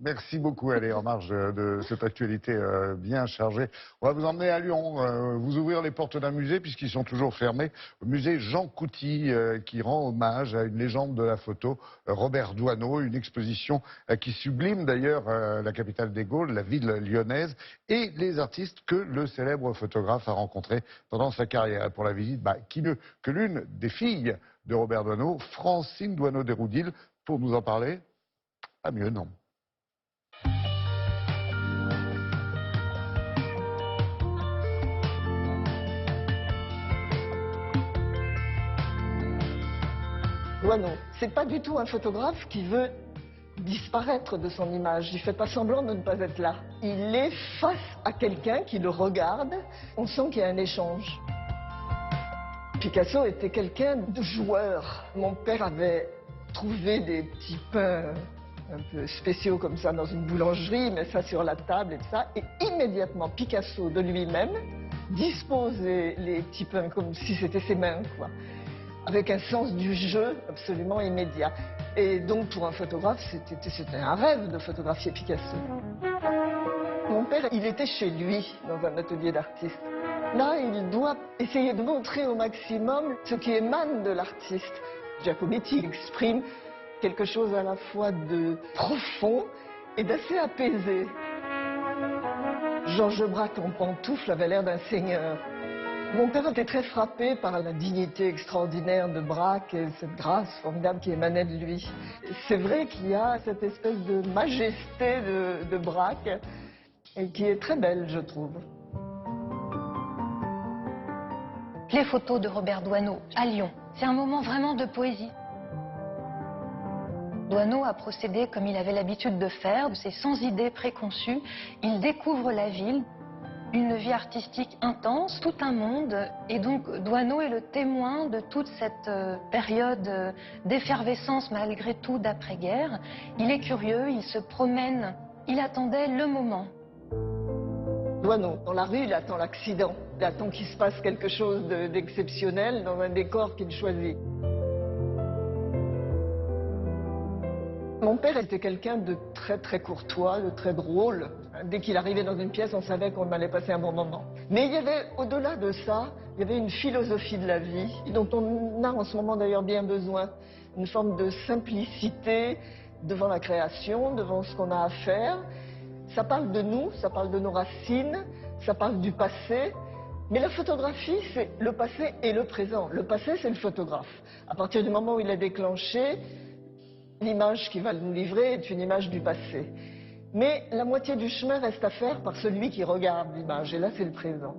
Merci beaucoup, allez, en marge de cette actualité bien chargée. On va vous emmener à Lyon, vous ouvrir les portes d'un musée, puisqu'ils sont toujours fermés. Le musée Jean Couty, qui rend hommage à une légende de la photo, Robert Doisneau, une exposition qui sublime d'ailleurs la capitale des Gaules, la ville lyonnaise, et les artistes que le célèbre photographe a rencontrés pendant sa carrière. Et pour la visite, qui mieux que l'une des filles de Robert Doisneau, Francine Doisneau-Déroudil, pour nous en parler? Pas mieux, non. Doisneau, c'est pas du tout un photographe qui veut disparaître de son image. Il fait pas semblant de ne pas être là. Il est face à quelqu'un qui le regarde. On sent qu'il y a un échange. Picasso était quelqu'un de joueur. Mon père avait trouvé des petits pains un peu spéciaux comme ça dans une boulangerie, il met ça sur la table et tout ça. Et immédiatement, Picasso de lui-même disposait les petits pains comme si c'était ses mains, quoi, avec un sens du jeu absolument immédiat. Et donc pour un photographe, c'était un rêve de photographier Picasso. Mon père, il était chez lui, dans un atelier d'artiste. Là, il doit essayer de montrer au maximum ce qui émane de l'artiste. Giacometti exprime quelque chose à la fois de profond et d'assez apaisé. Georges Braque en pantoufle avait l'air d'un seigneur. Mon père était très frappé par la dignité extraordinaire de Braque et cette grâce formidable qui émanait de lui. C'est vrai qu'il y a cette espèce de majesté de Braque et qui est très belle, je trouve. Les photos de Robert Doisneau à Lyon, c'est un moment vraiment de poésie. Doisneau a procédé comme il avait l'habitude de faire, c'est sans idée préconçue. Il découvre la ville, une vie artistique intense, tout un monde. Et donc Doisneau est le témoin de toute cette période d'effervescence malgré tout d'après-guerre. Il est curieux, il se promène, il attendait le moment. Doisneau, dans la rue, il attend l'accident. Il attend qu'il se passe quelque chose d'exceptionnel dans un décor qu'il choisit. Mon père était quelqu'un de très très courtois, de très drôle. Dès qu'il arrivait dans une pièce, on savait qu'on allait passer un bon moment. Mais il y avait, au-delà de ça, il y avait une philosophie de la vie, dont on a en ce moment d'ailleurs bien besoin. Une forme de simplicité devant la création, devant ce qu'on a à faire. Ça parle de nous, ça parle de nos racines, ça parle du passé. Mais la photographie, c'est le passé et le présent. Le passé, c'est le photographe. À partir du moment où il est déclenché, l'image qu'il va nous livrer est une image du passé. Mais la moitié du chemin reste à faire par celui qui regarde l'image. Et là, c'est le présent.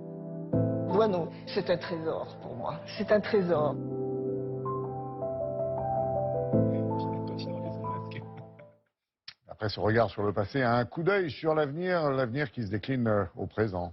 Doisneau, c'est un trésor pour moi. C'est un trésor. Après ce regard sur le passé, un coup d'œil sur l'avenir, l'avenir qui se décline au présent.